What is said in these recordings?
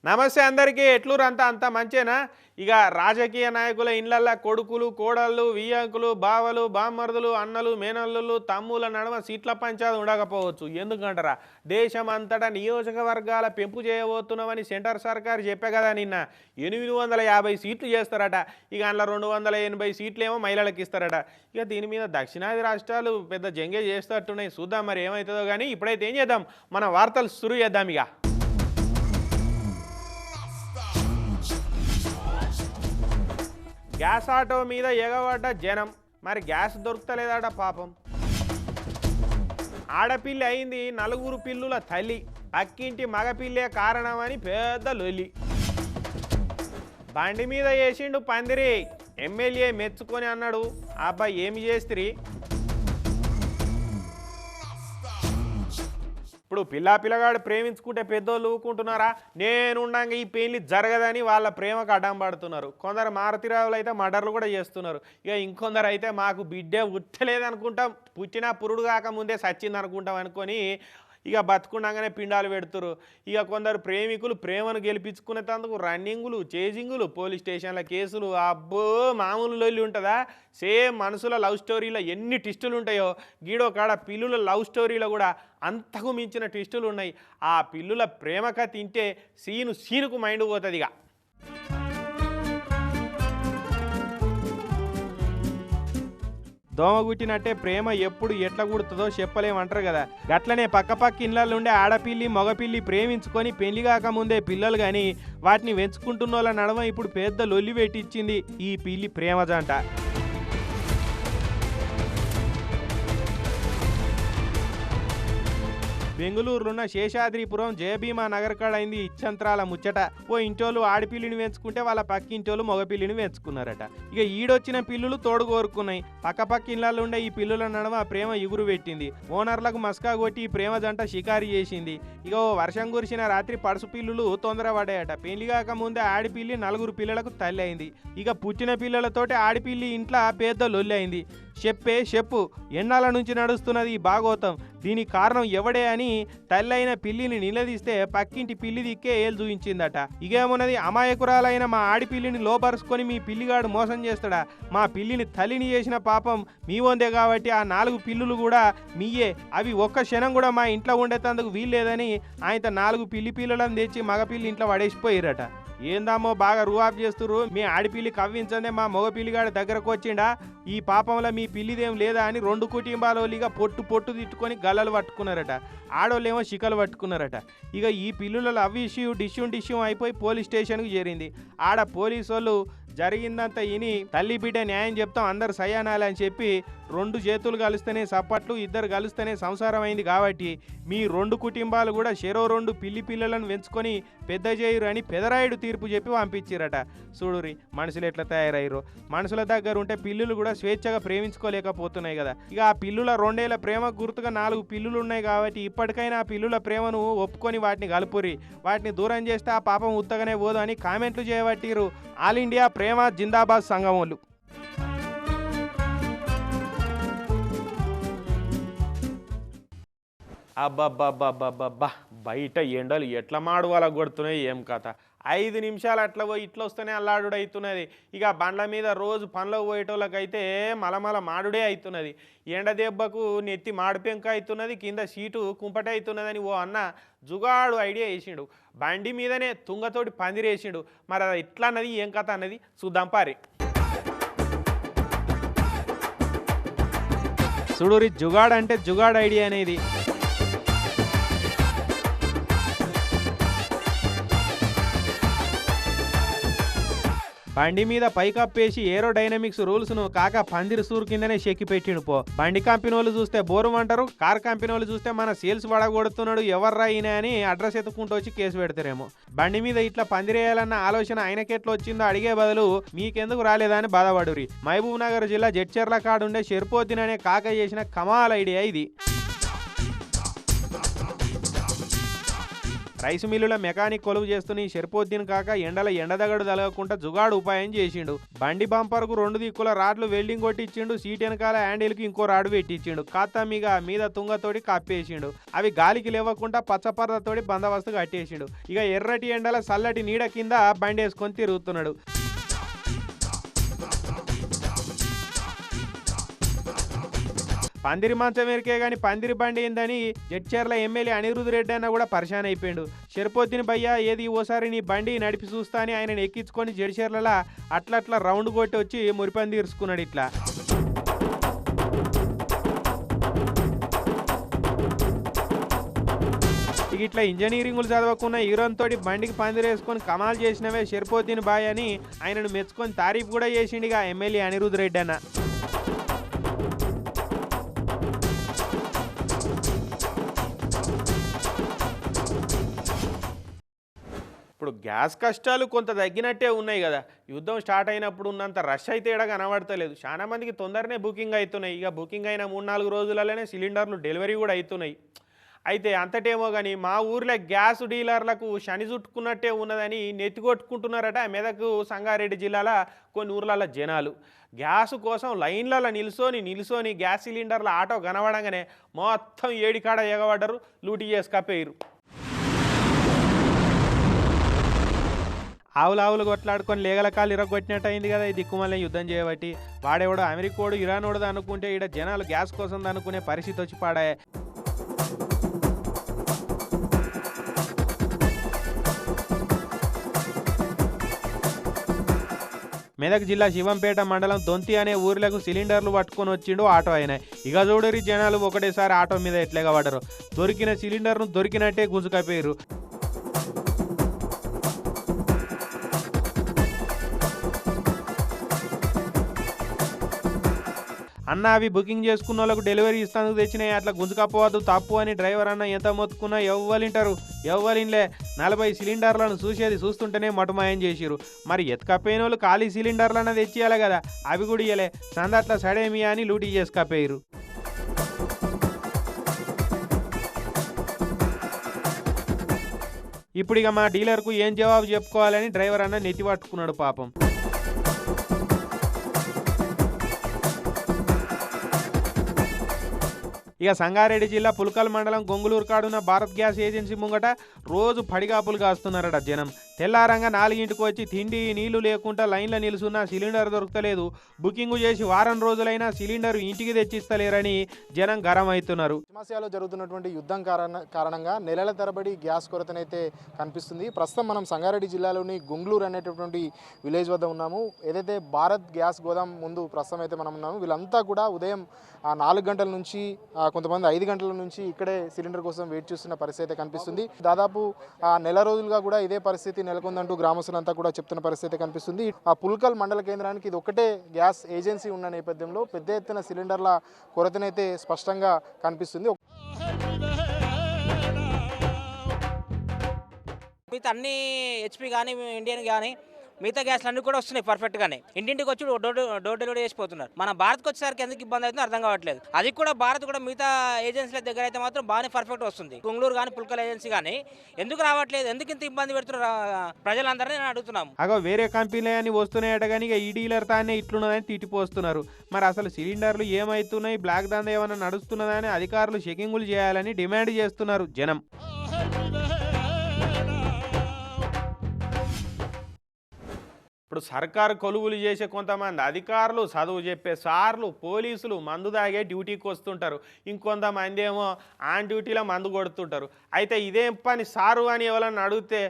నమస్తే అందరికీ ఎట్లూరంతా అంతా మంచేనా ఇక రాజకీయ నాయకుల ఇండ్లల్లో కొడుకులు కోడళ్ళు వియ్యంకులు బావలు బామ్మర్దులు అన్నలు మేనల్లులు తమ్ముల నడుమ సీట్ల పంచాది ఉండకపోవచ్చు ఎందుకంటారా దేశం అంతటా నియోజకవర్గాల పెంపు చేయబోతున్నామని సెంటర్ సర్కార్ చెప్పే కదా నిన్న 850 సీట్లు చేస్తారట ఇక అందులో 280 సీట్లు ఏమో మహిళలకు ఇస్తారట ఇక దీని మీద దక్షిణాది రాష్ట్రాలు పెద్ద జంగే చేస్తట్టున్నాయి చూద్దాం మరి ఏమవుతుందో కానీ ఇప్పుడైతే ఏం చేద్దాం మన వార్తలు సురు చేద్దాం ఇక గ్యాస్ ఆటో మీద ఎగబడ్డ జనం మరి గ్యాస్ దొరుకుతలేదట పాపం ఆడపిల్లి అయింది 4 పిల్లుల తల్లి అక్కింటి మగపిల్లే కారణమని పెద్ద లొల్లి బండి మీద వేసిండు పందిరి ఎమ్మెల్యే మెచ్చుకొని అన్నాడు అబ్బాయి ఏమి చేస్త్రీ ఇప్పుడు పిల్లగాడు ప్రేమించుకుంటే పెద్దోళ్ళు ఊకుంటున్నారా నేనుండగా ఈ పెళ్లి జరగదని వాళ్ళ ప్రేమకు అడ్డం పడుతున్నారు కొందరు మారుతిరావులు అయితే మర్డర్లు కూడా చేస్తున్నారు ఇక ఇంకొందరు అయితే మాకు బిడ్డే ఉట్టలేదనుకుంటాం పుట్టినా పురుడు కాక ముందే సచ్చింది అనుకుంటాం అనుకొని ఇక బతుకుండగానే పిండాలు పెడుతురు ఇక కొందరు ప్రేమికులు ప్రేమను గెలిపించుకునేందుకు రన్నింగులు చేజింగులు పోలీస్ స్టేషన్ల కేసులు అబ్బో మామూలు లొల్లి ఉంటుందా సేమ్ మనుషుల లవ్ స్టోరీలో ఎన్ని ట్విస్టులు ఉంటాయో గీడో కాడ పిల్లుల లవ్ స్టోరీలో కూడా అంతకు మించిన ట్విస్టులు ఉన్నాయి ఆ పిల్లుల ప్రేమక తింటే సీనుకు మైండ్ పోతుంది ఇక దోమ గుట్టినట్టే ప్రేమ ఎప్పుడు ఎట్లా గుడుతుందో చెప్పలేమంటారు కదా గట్లనే పక్కపక్క ఇళ్ళల్లో ఉండే ఆడపిల్లి మగపిల్లి ప్రేమించుకొని పెళ్లి కాకముందే పిల్లలు కానీ వాటిని వెంచుకుంటున్న వాళ్ళ నడవ ఇప్పుడు పెద్ద లొల్లి పెట్టించింది ఈ పిల్లి ప్రేమ జంట బెంగళూరులో శేషాద్రిపురం జయభీమా నగర్ కాడ అయింది ఇచ్చంత్రాల ముచ్చట ఓ ఇంటోళ్ళు ఆడపిల్లిని పెంచుకుంటే వాళ్ళ పక్కింటోళ్ళు మగపిల్లిని పెంచుకున్నారట ఇక ఈడొచ్చిన పిల్లులు తోడు కోరుకున్నాయి పక్కపక్క ఇళ్ళల్లో ఉండే ఈ పిల్లుల నడమ ప్రేమ ఎగురు పెట్టింది ఓనర్లకు మస్కా కొట్టి ఈ ప్రేమ జంట షికారి చేసింది ఇక ఓ వర్షం కురిసిన రాత్రి పడుసు పిల్లులు తొందరపడ్డాయట పెళ్లి కాక ముందే ఆడిపిల్లి 4 పిల్లలకు తల్లి అయింది ఇక పుట్టిన పిల్లలతోటి ఆడిపిల్లి ఇంట్లో పెద్ద లొల్లి అయింది చెప్పు ఎన్నాళ్ళ నుంచి నడుస్తున్నది ఈ భాగవతం దీనికి కారణం ఎవడే అని తల్లైన పిల్లిని నిలదీస్తే పక్కింటి పిల్లి దిక్కే ఏలు చూయించిందట ఇకేమున్నది అమాయకురాలైన మా ఆడిపిల్లిని లోపరుచుకొని మీ పిల్లిగాడు మోసం చేస్తాడా మా పిల్లిని తల్లిని చేసిన పాపం మీ వందే కాబట్టి ఆ 4 పిల్లులు కూడా మీయే అవి ఒక్క క్షణం కూడా మా ఇంట్లో ఉండేందుకు వీల్లేదని ఆయన 4 పిల్లను తెచ్చి మగపిల్లి ఇంట్లో పడేసిపోయిరట ఏందామో బాగా రూఆప్ చేస్తురు మీ ఆడిపిల్లి కవ్వించందే మా మగ పిల్లిగాడి దగ్గరకు వచ్చిండా ఈ పాపంలో మీ పిల్లిదేం లేదా అని 2 కుటుంబాలోలిగా పొట్టు తిట్టుకొని గల్లలు పట్టుకున్నారట ఆడోళ్ళేమో శికలు పట్టుకున్నారట ఇక ఈ పిల్లుల లవ్ ఇష్యూ డిష్యూ అయిపోయి పోలీస్ స్టేషన్కు చేరింది ఆడ పోలీసు వాళ్ళు జరిగిందంతా ఇని తల్లి బిడ్డ న్యాయం చెప్తాం అందరు సయానాలని చెప్పి 2 చేతులు కలిస్తేనే సప్పట్లు 2 కలిస్తేనే సంసారం అయింది కాబట్టి మీ 2 కుటుంబాలు కూడా చెరో 2 పిల్లను పెంచుకొని పెద్ద చేయరు అని పెదరాయుడు తీర్పు చెప్పి పంపించారట చూడురి మనుషులు ఎట్లా తయారయ్యారు మనుషుల దగ్గర ఉంటే పిల్లులు కూడా స్వేచ్ఛగా ప్రేమించుకోలేకపోతున్నాయి కదా ఇక ఆ పిల్లుల 2 ఏళ్ల ప్రేమ గుర్తుగా 4 పిల్లులు ఉన్నాయి కాబట్టి ఇప్పటికైనా ఆ పిల్లుల ప్రేమను ఒప్పుకొని వాటిని కలుపురి వాటిని దూరం చేస్తే ఆ పాపం ఉత్తగానే పోదు అని కామెంట్లు చేయబట్టిరు ఆల్ ఇండియా ప్రేమ జిందాబాద్ సంఘం వాళ్ళు అబ్బబ్బబ్బబ్బబ్బబ్బా బయట ఎండలు ఎట్లా మాడువాల కొడుతున్నాయి ఏం కథ 5 నిమిషాలు అట్లా పోయి ఇట్లా వస్తేనే అల్లాడుడు అవుతున్నది ఇక బండ్ల మీద రోజు పనులకు పోయేటోళ్ళకైతే మలమల మాడుడే అవుతున్నది ఎండ దెబ్బకు నెత్తి మాడిపెంక అవుతున్నది కింద సీటు కుంపటే అవుతున్నదని ఓ అన్న జుగాడు ఐడియా వేసిండు బండి మీదనే తుంగతోటి పందిరేసిండు మరి అది ఎట్లా అన్నది ఏం కథ అన్నది చూద్దాం పారి చూడురి జుగాడు అంటే జుగాడు ఐడియా అనేది బండి మీద పైకప్పేసి ఏరోడైనమిక్స్ రూల్స్ ను కాక పందిరి సూరు కిందనే షెక్కి పెట్టిండు పో బండి కంపెనీ వాళ్ళు చూస్తే బోరు అంటారు కార్ కంపెనీ వాళ్ళు చూస్తే మన సేల్స్ వడగొడుతున్నాడు ఎవర్రా ఈయన అని అడ్రస్ ఎత్తుకుంటూ వచ్చి కేసు పెడతారేమో బండి మీద ఇట్లా పందిరేయాలన్న ఆలోచన ఆయనకెట్లా వచ్చిందో అడిగే బదులు మీకెందుకు రాలేదని బాధపడురి మహబూబ్ నగర్ జిల్లా జడ్చర్ల కాడుండే షెర్పోద్దిన్ అనే కాక చేసిన కమాల్ ఐడియా ఇది రైసు మిల్లుల మెకానిక్ కొలువు చేస్తున్న ఈ షర్పోద్దీన్ కాక ఎండల ఎండదగడు తలగకుండా జుగాడు ఉపాయం చేసిండు. బండి బంపర్కు 2 దిక్కుల రాడ్లు వెల్డింగ్ కొట్టించిండు. సీట్ వెనకాల హ్యాండిల్కి ఇంకో రాడు పెట్టించిండు. కాత్తమిగా మీద తుంగతోటి కప్పేసిండు. అవి గాలికి లేవకుండా పచ్చపర్రతోటి బందోబస్తు కట్టేసిండు. ఇక ఎర్రటి ఎండల చల్లటి నీడ కింద బండి వేసుకొని తిరుగుతున్నాడు. పందిరి మంచం ఎరికే గాని పందిరి బండి ఏందని జడ్చర్ల ఎమ్మెల్యే అనిరుద్ రెడ్డి అన్న కూడా పరిశాన్ అయిపోయాడు. షర్పోద్దీన్ భయ్య ఏది ఓసారి నీ బండి నడిపి చూస్తా అని ఆయన ఎక్కించుకొని జడ్చర్ల అట్లట్లా రౌండ్ కొట్టి వచ్చి మురిపని తీర్చుకున్నాడు. ఇట్లా ఇట్లా ఇంజనీరింగ్లు చదవకున్న హీరోన్తోటి బండికి పందిరేసుకొని కమాల్ చేసినవే షర్పోద్దీన్ బాయ్ అని ఆయనను మెచ్చుకొని తారీఫ్ కూడా చేసిండిగా ఎమ్మెల్యే అనిరుద్ రెడ్డి అన్న. ఇప్పుడు గ్యాస్ కష్టాలు కొంత తగ్గినట్టే ఉన్నాయి కదా. యుద్ధం స్టార్ట్ అయినప్పుడు ఉన్నంత రష్ అయితే ఎడ కనబడతలేదు. చాలా మందికి తొందరనే బుకింగ్ అవుతున్నాయి. ఇక బుకింగ్ అయిన 3-4 రోజులలోనే సిలిండర్లు డెలివరీ కూడా అవుతున్నాయి. అయితే అంతటేమో కానీ మా ఊర్లో గ్యాస్ డీలర్లకు శని చుట్టుకున్నట్టే ఉన్నదని నెత్తికొట్టుకుంటున్నారట మెదక్ సంగారెడ్డి జిల్లాల కొన్ని ఊర్లలో జనాలు. గ్యాస్ కోసం లైన్లలో నిల్సోని గ్యాస్ సిలిండర్ల ఆటో కనబడంగానే మొత్తం ఏడికాడ ఎగబడ్డరు, లూటీ చేసుకపోయారు. ఆవులు కొట్లాడుకొని లేగల కాళ్ళు ఇరగొట్టినట్టు అయింది కదా ఈ దిక్కుమల్ల యుద్ధం చేయబట్టి. వాడేవాడు అమెరికోడు ఇరానోడు అనుకుంటే ఈడ జనాలు గ్యాస్ కోసం అనుకునే పరిస్థితి వచ్చి పాడాయి. మెదక్ జిల్లా శివంపేట మండలం దొంతి అనే ఊర్లకు సిలిండర్లు పట్టుకొని వచ్చిండు ఆటో ఆయన. ఇక చూడరి జనాలు ఒకటేసారి ఆటో మీద ఎట్లేగా పడరు. దొరికిన సిలిండర్ను దొరికినట్టే గుంజుకపోయారు. అన్న అవి బుకింగ్ చేసుకున్న వాళ్ళకు డెలివరీ ఇస్తాను తెచ్చినాయి, అట్లా గుంజుకపోవద్దు తప్పు అని డ్రైవర్ అన్న ఎంత మొత్తుకున్నా ఎవ్వలింటారు. ఎవ్వలిన్లే 40 సిలిండర్లను చూస్తుంటేనే మటుమాయం చేసిరు. మరి ఎత్తుకపోయిన వాళ్ళు ఖాళీ సిలిండర్లన్నా తెచ్చియాలి కదా, అవి కూడా ఇయ్యలే. సందట్ల సడేమి అని లూటీ చేసుకపోయారు. ఇప్పుడు ఇక మా డీలర్కు ఏం జవాబు చెప్పుకోవాలని డ్రైవర్ అన్న నెత్తి పట్టుకున్నాడు పాపం. ఇక సంగారెడ్డి జిల్లా పుల్కల్ మండలం గొంగులూరు కాడున్న భారత్ గ్యాస్ ఏజెన్సీ ముంగట రోజు పడిగాపులు కాస్తున్నారట జనం. తెల్లారంగా 4ంటికి వచ్చి తిండి నీళ్లు లేకుండా లైన్లో నిలుసున్న సిలిండర్ దొరకలేదు. బుకింగ్ చేసి వారం రోజులైనా సిలిండర్ ఇంటికి తెచ్చిస్తలేరని జనం గరం అవుతున్నారు. సమస్యలో జరుగుతున్నటువంటి యుద్ధం కారణంగా నెలల తరబడి గ్యాస్ కొరతనైతే కనిపిస్తుంది. ప్రస్తుతం మనం సంగారెడ్డి జిల్లాలోని గొంగులూరు అనేటటువంటి విలేజ్ వద్ద ఉన్నాము. ఏదైతే భారత్ గ్యాస్ గోదాం ముందు ప్రస్తుతం అయితే మనం ఉన్నాము. వీళ్ళంతా కూడా ఉదయం 4 గంటల నుంచి కొంతమంది 5 గంటల నుంచి ఇక్కడే సిలిండర్ కోసం వెయిట్ చేస్తున్న పరిస్థితి అయితే కనిపిస్తుంది. దాదాపు నెల రోజులుగా కూడా ఇదే పరిస్థితి నెలకొందంటూ గ్రామస్తులంతా కూడా చెప్తున్న పరిస్థితి కనిపిస్తుంది. ఆ పుల్కల్ మండల కేంద్రానికి ఇది ఒకటే గ్యాస్ ఏజెన్సీ ఉన్న నేపథ్యంలో పెద్ద ఎత్తున సిలిండర్ల కొరతనైతే స్పష్టంగా కనిపిస్తుంది. మిగతా అన్ని హెచ్పి కానీ ఇండియన్ కానీ మిగతా గ్యాస్లు అన్నీ కూడా వస్తున్నాయి పర్ఫెక్ట్గానే. ఇంటింటికి వచ్చి డోర్ డెలివరీ చేసిపోతున్నారు. మన భారత్కి వచ్చేసరికి ఎందుకు ఇబ్బంది అవుతుందో అర్థం కావట్లేదు. అది కూడా భారత్ కూడా మిగతా ఏజెన్సీల దగ్గర అయితే మాత్రం బాగానే పర్ఫెక్ట్ వస్తుంది. గుంగళూరు కానీ పుల్కల్ ఏజెన్సీ కానీ ఎందుకు రావట్లేదు, ఎందుకు ఇంత ఇబ్బంది పెడుతున్నారు ప్రజలందరినీ నేను అడుగుతున్నాము. అగో వేరే కంపెనీలు అని వస్తున్నాయట కానీ ఇక ఈ డీలర్ తానే ఇట్లున్నదని తిట్టిపోస్తున్నారు. మరి అసలు సిలిండర్లు ఏమవుతున్నాయి, బ్లాక్ దందా ఏమైనా నడుస్తున్నదని అధికారులు చెకింగులు చేయాలని డిమాండ్ చేస్తున్నారు జనం. ఇప్పుడు సర్కారు కొలువులు చేసే కొంతమంది అధికారులు, చదువు చెప్పే సార్లు, పోలీసులు మందు తాగే డ్యూటీకి వస్తుంటారు. ఇంకొంతమంది ఏమో ఆన్ డ్యూటీలో మందు కొడుతుంటారు. అయితే ఇదేం పని సారు అని ఎవరన్నా అడిగితే,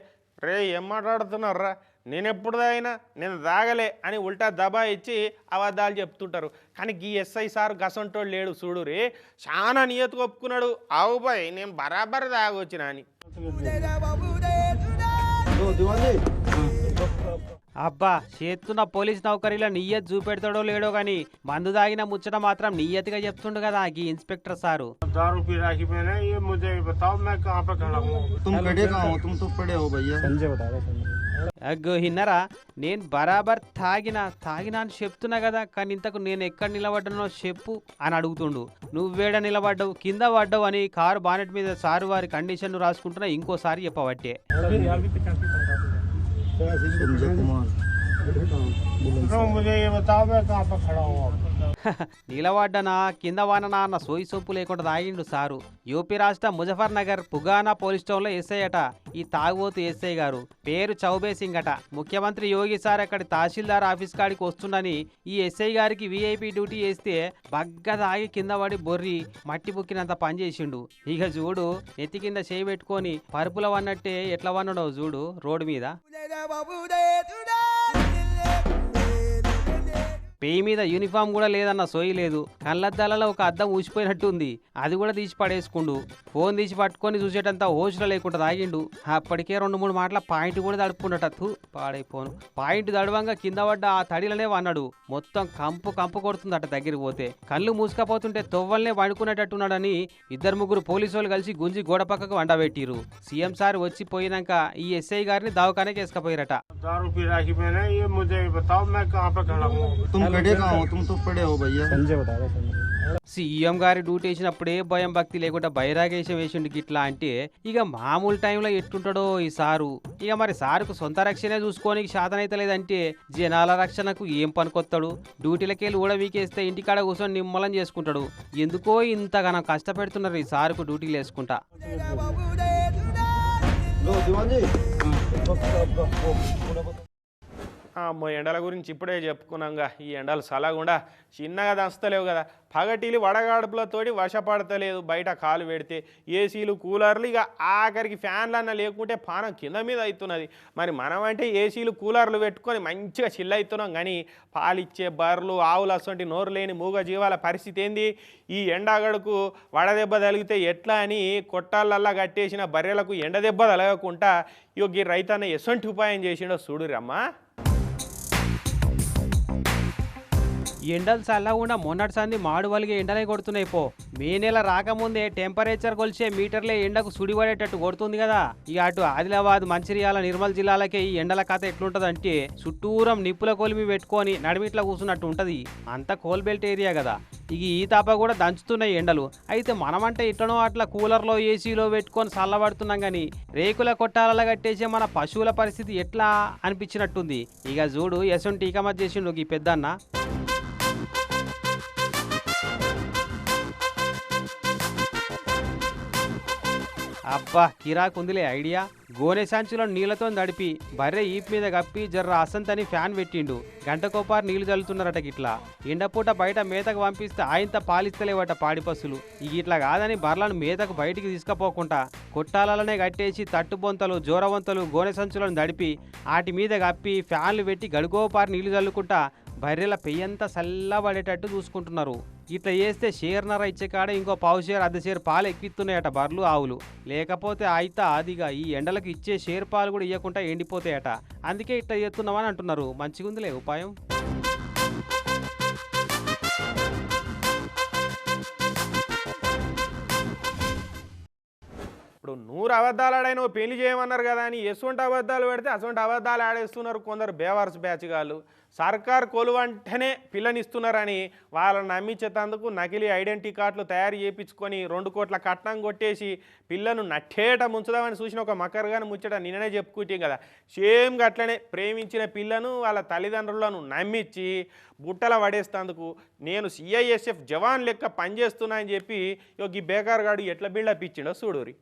రే ఏం మాట్లాడుతున్నారా, నేను ఎప్పుడు తాగినా నేను తాగలే అని ఉల్టా దబా ఇచ్చి అబద్ధాలు చెప్తుంటారు. కానీ ఈ ఎస్ఐ సార్ గసంటోడు లేడు చూడు రే, చాలా నియతకు ఒప్పుకున్నాడు. ఆవు బాయ్ నేను బరాబర్ తాగొచ్చిన అని. అబ్బా చేస్తున్న పోలీస్ నౌకరీలో నియ్యత్ చూపెడతాడో లేడో గాని మందు తాగిన ముచ్చట మాత్రం నియ్యత్గా చెప్తుండు కదా ఈ ఇన్స్పెక్టర్ సారు. అగ్గో విన్నరా, నేను బరాబర్ తాగినా అని చెప్తున్నా కదా, కానీ ఇంతకు నేను ఎక్కడ నిలబడ్డానో చెప్పు అని అడుగుతుండు. నువ్వేడ నిలబడ్డావు, కింద పడ్డావు అని కారు బానెట్ మీద సారు వారి కండిషన్ రాసుకుంటున్నా, ఇంకోసారి చెప్పబట్టే. నిలబడ్డనా కింద వాననా అన్న సోయి సొప్పు లేకుండా తాగిండు సారు. యూపీ రాష్ట్ర ముజఫర్ నగర్ పుగానా పోలీస్ స్టేషన్ లో ఎస్ఐ అట ఈ తాగుబోతు ఎస్ఐ గారు. పేరు చౌబే సింగ్ అట. ముఖ్యమంత్రి యోగి సార్ అక్కడి తహసీల్దార్ ఆఫీస్ కాడికి వస్తుండని ఈ ఎస్ఐ గారికి విఐపి డ్యూటీ చేస్తే బగ్గ తాగి కింద పడి బొర్రి మట్టి బుక్కినంత పని చేసిండు. ఇక చూడు, నెత్తి కింద చేయి పెట్టుకొని పరుపుల వన్నట్టే ఎట్లా వన్నడో చూడు రోడ్డు మీద. పేయి మీద యూనిఫామ్ కూడా లేదన్న సోయి లేదు. కళ్ళద్దాలలో ఒక అద్దం ఊసిపోయినట్టుంది, అది కూడా తీసి పడేసుకుండు. ఫోన్ తీసి పట్టుకొని చూసేటంత హోస్లో లేకుండా తాగిండు. అప్పటికే 2-3 మాటల పాయింట్ కూడా తడుపుకున్నట్టు పాడైపోను. పాయింట్ తడవంగా కింద పడ్డ ఆ తడిలనే వన్నాడు. మొత్తం కంపు కొడుతుందట. దగ్గరికి పోతే కళ్ళు మూసుకపోతుంటే తొవ్వల్నే వండుకునేటట్టున్నాడని 2-3 పోలీసు వాళ్ళు కలిసి గుంజి గోడ పక్కకు వండబెట్టిరు. సీఎం సార్ వచ్చి పోయినాక ఈ ఎస్ఐ గారిని దవాఖానకి వేసుకపోయారట. సీఎం గారి డ్యూటీ వేసినప్పుడే భయం భక్తి లేకుండా బైరాగేశం వేసిండు గిట్లా అంటే ఇక మామూలు టైంలో ఎట్టుంటాడో ఈ సారు. ఇక మరి సారుకు సొంత రక్షణే చూసుకోనికి శాతనైతే లేదంటే జనాల రక్షణకు ఏం పనికొస్తాడు? డ్యూటీలకెళ్ళి కూడా వీకేస్తే ఇంటికాడ కూర్చొని నిమ్మలం చేసుకుంటాడు. ఎందుకో ఇంతగానో కష్టపెడుతున్నారు ఈ సారుకు డ్యూటీలు వేసుకుంటా. అమ్మో, ఎండల గురించి ఇప్పుడే చెప్పుకున్నాంగా. ఈ ఎండలు సలగుండా చిన్నగా దంచలేవు కదా. పగటిలు వడగాడుపులతోటి వశపడతలేదు. బయట కాలు పెడితే ఏసీలు కూలర్లు, ఇక ఆఖరికి ఫ్యాన్లు అన్న లేకుంటే పానం కింద మీద అవుతున్నది. మరి మనం అంటే ఏసీలు కూలర్లు పెట్టుకొని మంచిగా చిల్ అవుతున్నాం, కానీ పాలిచ్చే బర్రెలు ఆవులు అసంటి నోరు లేని మూగ జీవాల పరిస్థితి ఏంది? ఈ ఎండగడుకు వడదెబ్బ తగిలితే ఎట్లా అని కొట్టాలల్లా కట్టేసిన బర్రెలకు ఎండదెబ్బ తగలకుండా ఈ రైతన్న ఎసంటి ఉపాయం చేసిండో చూడురమ్మా. ఎండలు చల్లకుండా మొన్నటి సంది మాడు వలిగే ఎండలే కొడుతున్నాయి. మే నెల రాకముందే టెంపరేచర్ కొలిచే మీటర్లే ఎండకు సుడిపడేటట్టు కొడుతుంది కదా. ఇక అటు ఆదిలాబాద్, మంచిర్యాల, నిర్మల్ జిల్లాలకే ఈ ఎండల కథ ఎట్లుంటదంటే చుట్టూరం నిప్పుల కొలిమి పెట్టుకొని నడిమిట్లా కూర్చున్నట్టు ఉంటది. అంతా కోల్బెల్ట్ ఏరియా కదా. ఇక ఈ తాప కూడా దంచుతున్నాయి ఎండలు. అయితే మనమంటే ఇట్లనో అట్లా కూలర్లో ఏసీలో పెట్టుకొని చల్లబడుతున్నాం, కానీ రేకుల కొట్టాలలో కట్టేసే మన పశువుల పరిస్థితి ఎట్లా అనిపించినట్టుంది. ఇక చూడు ఎసొంటి టీకమత్ చేసిండు ఈ పెద్దన్న. అబ్బా, కిరాకుందిలే ఐడియా. గోనె సంచులో నీళ్లతో నడిపి బర్రె ఈప్ మీద కప్పి జర్ర అసంతని ఫ్యాన్ పెట్టిండు. గంటకోపారు నీళ్లు చల్లుతున్నారట. గిట్లా ఎండపూట బయట మేతకు పంపిస్తే ఆయంత పాలిస్తలేవట పాడి పశువులు. ఇట్లా కాదని బర్లను మేతకు బయటికి తీసుకుపోకుండా కొట్టాలనే కట్టేసి తట్టుబొంతలు, జోరవంతలు, గోనె సంచులను నడిపి వాటి మీద కప్పి ఫ్యాన్లు పెట్టి గడుకోపారు నీళ్లు చల్లుకుంటా బర్రెల పెయ్యంతా చల్లబడేటట్టు చూసుకుంటున్నారు. ఇట్లా చేస్తే షేర్నర ఇచ్చే కాడ ఇంకో పావు షేర్, అర్ధ షేర్ పాలు ఎక్కిస్తున్నాయట బర్రెలు, ఆవులు. లేకపోతే అయితే అదిగా ఈ ఎండలకు ఇచ్చే షేర్ పాలు కూడా ఇవ్వకుండా ఎండిపోతాయట. అందుకే ఇట్లా చేస్తున్నామని అంటున్నారు. మంచిగుందిలే ఉపాయం. ఇప్పుడు 100 అబద్ధాలు ఆడైన పెళ్లి చేయమన్నారు కదా అని ఎటువంటి అబద్ధాలు పెడితే అటువంటి అబద్ధాలు ఆడేస్తున్నారు కొందరు బేవర్స్ బ్యాచ్గాళ్ళు. సర్కార్ కొలువంటేనే పిల్లనిస్తున్నారని వాళ్ళని నమ్మించేందుకు నకిలీ ఐడెంటిటీ కార్డులు తయారు చేయించుకొని 2 కోట్ల కట్నం కొట్టేసి పిల్లను నట్టేట ముంచుదామని చూసిన ఒక మకరగాని ముచ్చట నిన్ననే చెప్పుకుంటాం కదా. సేమ్ అట్లనే ప్రేమించిన పిల్లను వాళ్ళ తల్లిదండ్రులను నమ్మించి బుట్టల పడేస్తేందుకు నేను సిఐఎస్ఎఫ్ జవాన్ లెక్క పనిచేస్తున్నా అని చెప్పి ఈ బేకార్ గాడు ఎట్లా బిల్డప్ ఇచ్చిండో చూడురి.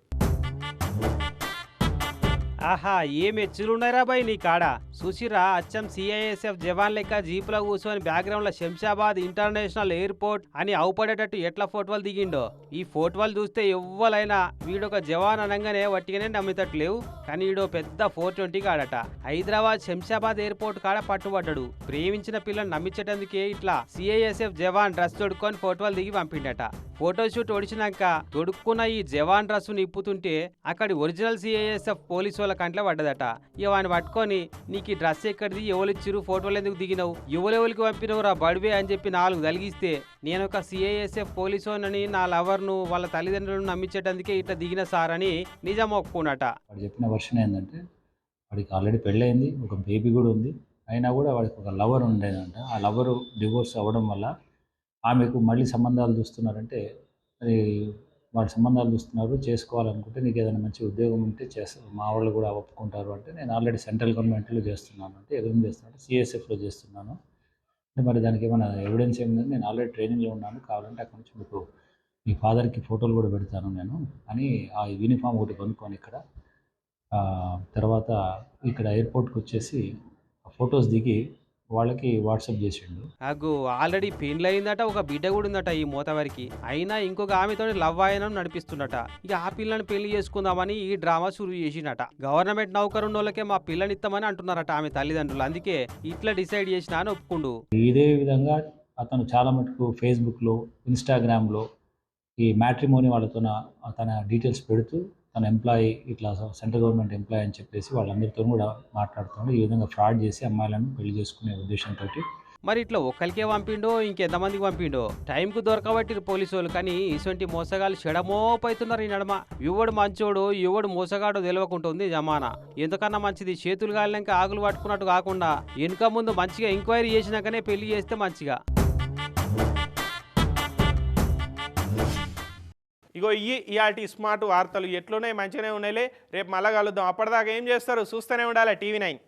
ఆహా, ఏం ఎచ్చులున్నారా బాయ్ నీ కాడ. సుశిరా అచ్చం సిఐఎస్ఎఫ్ జవాన్ లెక్క జీపులో కూర్చొని బ్యాక్గ్రౌండ్లో శంషాబాద్ ఇంటర్నేషనల్ ఎయిర్పోర్ట్ అని అవుపడేటట్టు ఎట్లా ఫోటోలు దిగిండో. ఈ ఫోటోలు చూస్తే ఎవ్వలైనా వీడొక జవాన్ అనగానే వట్టిగానే నమ్మితట్లేవు. కానీ వీడో పెద్ద 420 కాడట. హైదరాబాద్ శంషాబాద్ ఎయిర్పోర్ట్ కాడ పట్టుబడ్డాడు. ప్రేమించిన పిల్లని నమ్మించేటందుకే ఇట్లా సిఐఎస్ఎఫ్ జవాన్ డ్రెస్ తొడుక్కొని ఫోటోలు దిగి పంపిండట. ఫోటోషూట్ ఒడిచినాక తొడుక్కున్న ఈ జవాన్ డ్రెస్ నిప్పుతుంటే అక్కడి ఒరిజినల్ సిఐఎస్ఎఫ్ పోలీసు వాళ్ళ కంట్లో పడ్డదట. ఇక వాడిని పట్టుకొని నీకు ఈ డ్రెస్ ఎక్కడిది, ఎవరిచ్చిరు, ఫోటోలు ఎందుకు దిగినావు, ఎవరెవరికి పంపినవు రా బడివే అని చెప్పి 4 తలిగిస్తే నేను ఒక సిఐఎస్ఎఫ్ పోలీసోనని నా లవర్ను వాళ్ళ తల్లిదండ్రులను నమ్మించేటందుకే ఇట్లా దిగిన సార్ అని నిజం ఒప్పుకున్నట. చెప్పిన వర్షన్ ఏంటంటే వాడికి ఆల్రెడీ పెళ్ళయింది, ఒక బేబీ కూడా ఉంది. అయినా కూడా వాడికి ఒక లవర్ ఉండేదంట. ఆ లవరు డివోర్స్ అవ్వడం వల్ల ఆమెకు మళ్ళీ సంబంధాలు చూస్తున్నారంటే, మరి వాళ్ళు సంబంధాలు చూస్తున్నారు, చేసుకోవాలనుకుంటే నీకు ఏదైనా మంచి ఉద్యోగం ఉంటే మా వాళ్ళు కూడా ఒప్పుకుంటారు అంటే, నేను ఆల్రెడీ సెంట్రల్ గవర్నమెంట్లో చేస్తున్నాను అంటే, ఏం చేస్తున్నాను సిఎస్ఎఫ్లో చేస్తున్నాను అంటే, మరి దానికి ఏమైనా ఎవిడెన్స్ ఏముందని, నేను ఆల్రెడీ ట్రైనింగ్లో ఉన్నాను, కావాలంటే అక్కడి నుంచి మీకు మీ ఫాదర్కి ఫోటోలు కూడా పెడతాను నేను అని ఆ యూనిఫామ్ ఒకటి కొనుక్కొని ఇక్కడ తర్వాత ఇక్కడ ఎయిర్పోర్ట్కి వచ్చేసి ఫొటోస్ దిగి వాళ్ళకి వాట్సాప్ చేసిండు. అగ్గు ఆల్రెడీ పెండ్లయిందట, ఒక బిడ్డ కూడా ఉందట ఈ మూతవరికి. అయినా ఇంకొక ఆమెతో లవ్ ఆయనం నడిపిస్తుండట. ఇక ఆ పిల్లని పెళ్లి చేసుకుందామని ఈ డ్రామా షురూ చేసినట. గవర్నమెంట్ నౌకరున్నోళ్ళకే మా పిల్లని ఇస్తామని అంటున్నారట ఆమె తల్లిదండ్రులు. అందుకే ఇట్లా డిసైడ్ చేసిన అని ఒప్పుకుండు. ఇదే విధంగా అతను చాలా మటుకు ఫేస్బుక్లో, ఇన్స్టాగ్రామ్లో ఈ మ్యాట్రిమోని వాళ్ళతో తన డీటెయిల్స్ పెడుతూ తన ఎంప్లాయీ ఇట్లా సెంట్రల్ గవర్నమెంట్ ఎంప్లాయీ అని చెప్పేసి వాళ్ళందరితో కూడా మాట్లాడుతున్నాడు. ఈ విధంగా ఫ్రాడ్ చేసి అమ్మాయిలను పెళ్లి చేసుకునే ఉద్దేశంతో. మరి ఇట్లా ఒక్కరికే పంపిండో ఇంకెంతమందికి పంపిండో టైంకు దొరకబట్టిరు పోలీసు వాళ్ళు. కానీ ఇటువంటి మోసగాళ్ళు చెడమోపైతున్నారు ఈ నడమ. ఎవడు మంచోడు ఎవడు మోసగాడో తెలియకుంటుంది జమానా. ఎందుకన్నా మంచిది చేతులు కాలినాక ఆకులు పట్టుకున్నట్టు కాకుండా వెనుక ముందు మంచిగా ఎంక్వైరీ చేసినాకనే పెళ్లి చేస్తే మంచిగా. ఇగో ఇయాటి స్మార్ట్ వార్తలు ఎట్లున్నాయి, మంచిగానే ఉన్నాయిలే. రేపు మళ్ళా కలుద్దాం. అప్పటిదాకా ఏం చేస్తారు, చూస్తూనే ఉండాలి TV9.